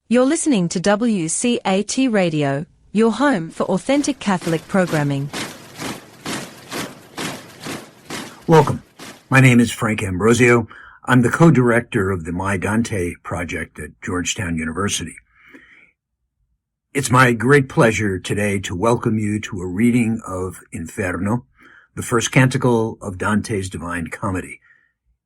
You're listening to WCAT Radio, your home for authentic Catholic programming. Welcome. My name is Frank Ambrosio. I'm the co-director of the My Dante project at Georgetown University. It's my great pleasure today to welcome you to a reading of Inferno, the first canticle of Dante's Divine Comedy.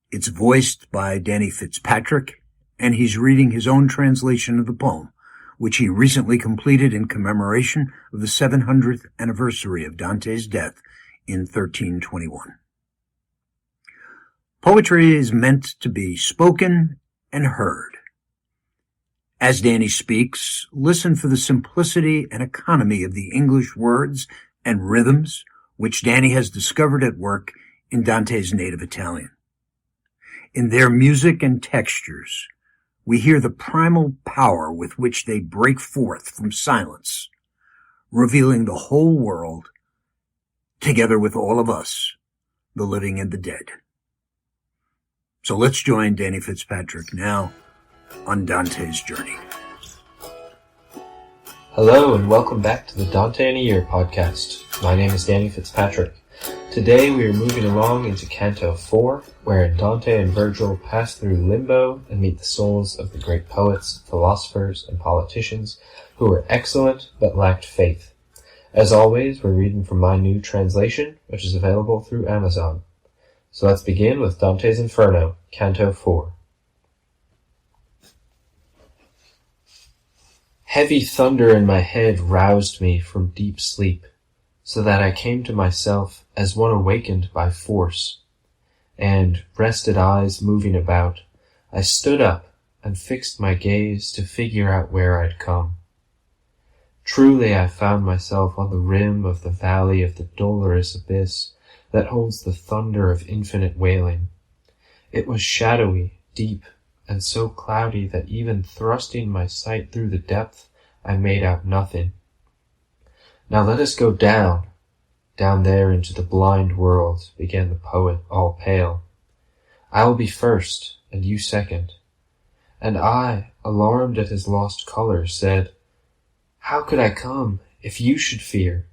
It's voiced by Danny Fitzpatrick, and he's reading his own translation of the poem, which he recently completed in commemoration of the 700th anniversary of Dante's death in 1321. Poetry is meant to be spoken and heard. As Danny speaks, listen for the simplicity and economy of the English words and rhythms which Danny has discovered at work in Dante's native Italian. In their music and textures, we hear the primal power with which they break forth from silence, revealing the whole world, together with all of us, the living and the dead. So let's join Danny Fitzpatrick now on Dante's journey. Hello and welcome back to the Dante in a Year podcast. My name is Danny Fitzpatrick. Today we are moving along into Canto 4, wherein Dante and Virgil pass through limbo and meet the souls of the great poets, philosophers, and politicians who were excellent but lacked faith. As always, we're reading from my new translation, which is available through Amazon. So let's begin with Dante's Inferno, Canto 4. Heavy thunder in my head roused me from deep sleep, so that I came to myself as one awakened by force, and, rested eyes moving about, I stood up and fixed my gaze to figure out where I'd come. Truly I found myself on the rim of the valley of the dolorous abyss that holds the thunder of infinite wailing. It was shadowy, deep, and so cloudy that even thrusting my sight through the depth, I made out nothing. Now let us go down there into the blind world, began the poet, all pale. I will be first, and you second. And I, alarmed at his lost color, said, how could I come, if you should fear,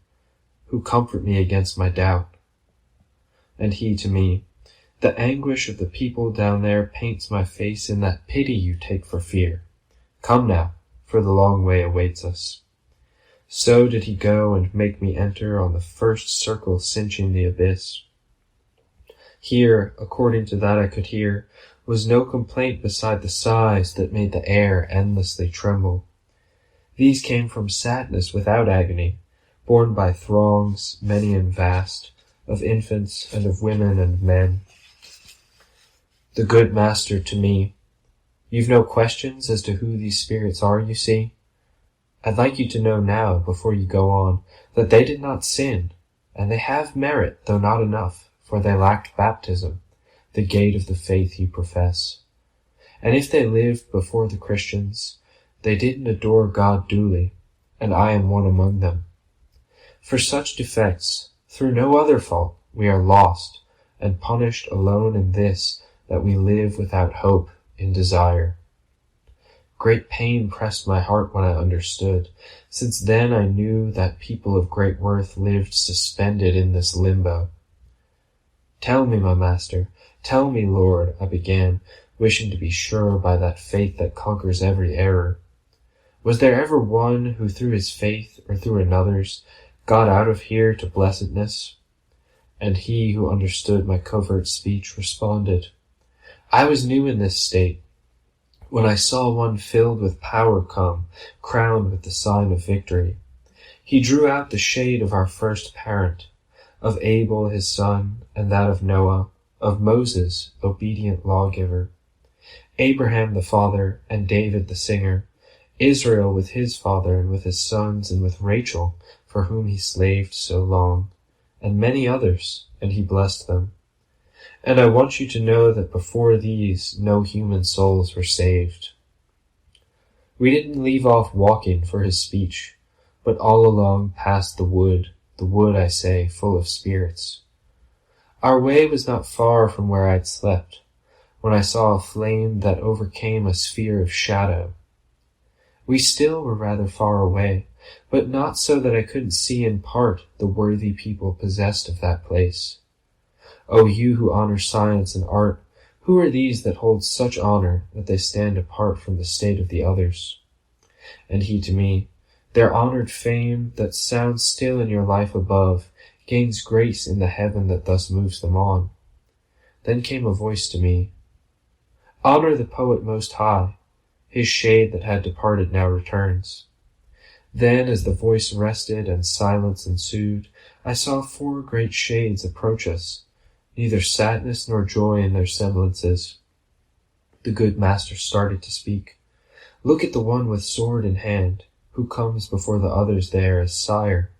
who comfort me against my doubt? And he to me, the anguish of the people down there paints my face in that pity you take for fear. Come now, for the long way awaits us. So did he go and make me enter on the first circle cinching the abyss. Here, according to that I could hear, was no complaint beside the sighs that made the air endlessly tremble. These came from sadness without agony, borne by throngs, many and vast, of infants and of women and men. The good master to me, you've no questions as to who these spirits are, you see? I'd like you to know now, before you go on, that they did not sin, and they have merit, though not enough, for they lacked baptism, the gate of the faith you profess. And if they lived before the Christians, they didn't adore God duly, and I am one among them. For such defects, through no other fault, we are lost, and punished alone in this, that we live without hope in desire. Great pain pressed my heart when I understood, since then I knew that people of great worth lived suspended in this limbo. Tell me, my master, tell me, Lord, I began, wishing to be sure by that faith that conquers every error. Was there ever one who through his faith, or through another's, got out of here to blessedness? And he who understood my covert speech responded, I was new in this state, when I saw one filled with power come, crowned with the sign of victory. He drew out the shade of our first parent, of Abel his son, and that of Noah, of Moses, obedient lawgiver, Abraham the father, and David the singer, Israel with his father, and with his sons, and with Rachel, for whom he slaved so long, and many others, and he blessed them. And I want you to know that before these no human souls were saved. We didn't leave off walking for his speech, but all along past the wood, I say, full of spirits. Our way was not far from where I'd slept, when I saw a flame that overcame a sphere of shadow. We still were rather far away, but not so that I couldn't see in part the worthy people possessed of that place. O you who honor science and art, who are these that hold such honor that they stand apart from the state of the others? And he to me, their honored fame that sounds still in your life above, gains grace in the heaven that thus moves them on. Then came a voice to me, honor the poet most high, his shade that had departed now returns. Then as the voice rested and silence ensued, I saw 4 great shades approach us, neither sadness nor joy in their semblances. The good master started to speak. Look at the one with sword in hand, who comes before the others there as sire.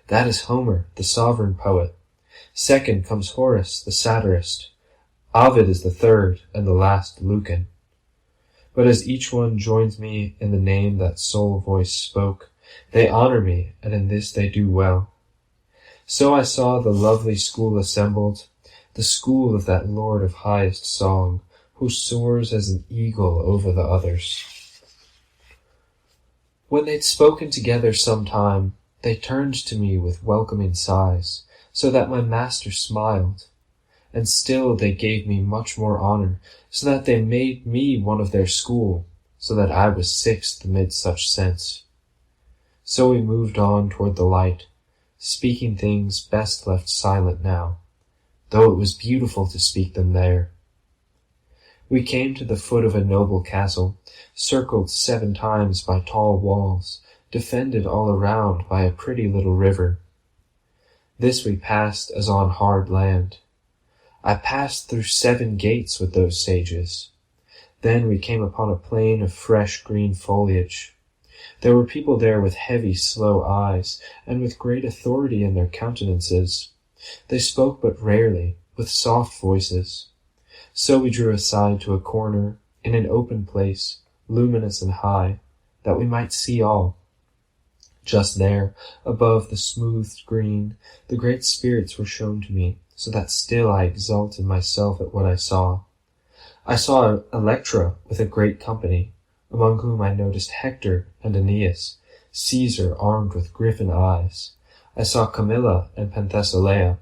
That is Homer, the sovereign poet. Second comes Horace, the satirist. Ovid is the third, and the last Lucan. But as each one joins me in the name that soul voice spoke, they honor me, and in this they do well. So I saw the lovely school assembled, the school of that lord of highest song, who soars as an eagle over the others. When they'd spoken together some time, they turned to me with welcoming sighs, so that my master smiled. And still they gave me much more honor, so that they made me one of their school, so that I was 6th amid such sense. So we moved on toward the light, speaking things best left silent now, though it was beautiful to speak them there. We came to the foot of a noble castle, circled 7 times by tall walls, defended all around by a pretty little river. This we passed as on hard land. I passed through 7 gates with those sages. Then we came upon a plain of fresh green foliage. There were people there with heavy, slow eyes, and with great authority in their countenances. They spoke but rarely, with soft voices. So we drew aside to a corner, in an open place, luminous and high, that we might see all. Just there, above the smoothed green, the great spirits were shown to me, so that still I exult in myself at what I saw. I saw Electra with a great company, among whom I noticed Hector and Aeneas, Caesar armed with griffin eyes. I saw Camilla and Penthesilea.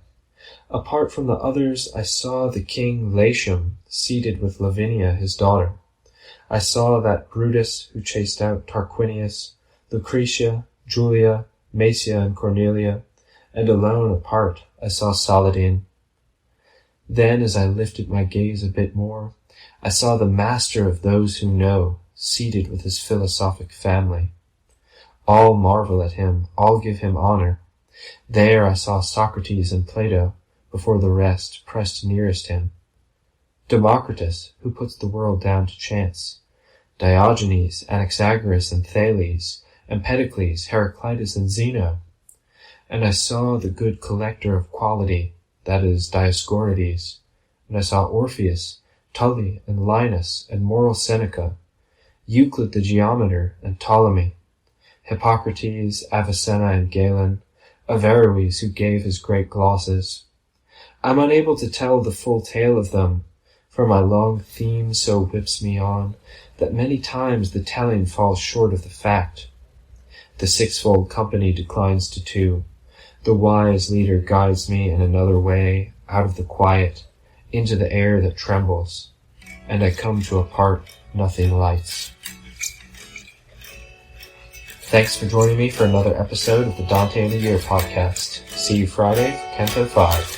Apart from the others, I saw the king Latium seated with Lavinia his daughter. I saw that Brutus who chased out Tarquinius, Lucretia, Julia, Macia, and Cornelia, and alone apart I saw Saladin. Then, as I lifted my gaze a bit more, I saw the master of those who know, seated with his philosophic family. All marvel at him, all give him honor. There I saw Socrates and Plato, before the rest, pressed nearest him. Democritus, who puts the world down to chance. Diogenes, Anaxagoras, and Thales, Empedocles, Heraclitus, and Zeno. And I saw the good collector of quality, that is, Dioscorides. And I saw Orpheus, Tully, and Linus, and moral Seneca, Euclid the geometer, and Ptolemy, Hippocrates, Avicenna, and Galen, Averroes, who gave his great glosses. I'm unable to tell the full tale of them, for my long theme so whips me on, that many times the telling falls short of the fact. The 6-fold company declines to 2. The wise leader guides me in another way, out of the quiet, into the air that trembles, and I come to a part nothing lights. Thanks for joining me for another episode of the Dante in a Year podcast. See you Friday for Canto 5.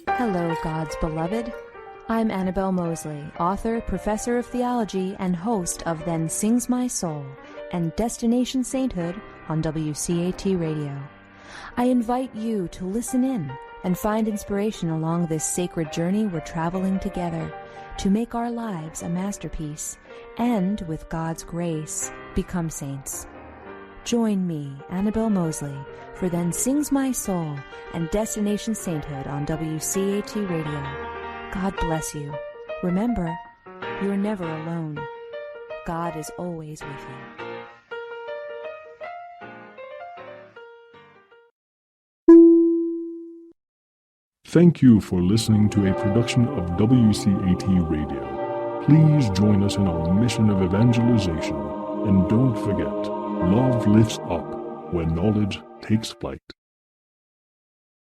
Hello, God's beloved. I'm Annabelle Mosley, author, professor of theology, and host of Then Sings My Soul and Destination Sainthood on WCAT Radio. I invite you to listen in and find inspiration along this sacred journey we're traveling together to make our lives a masterpiece and, with God's grace, become saints. Join me, Annabelle Mosley, for Then Sings My Soul and Destination Sainthood on WCAT Radio. God bless you. Remember, You are never alone. God is always with you. Thank you for listening to a production of WCAT Radio. Please join us in our mission of evangelization. And don't forget, love lifts up when knowledge takes flight.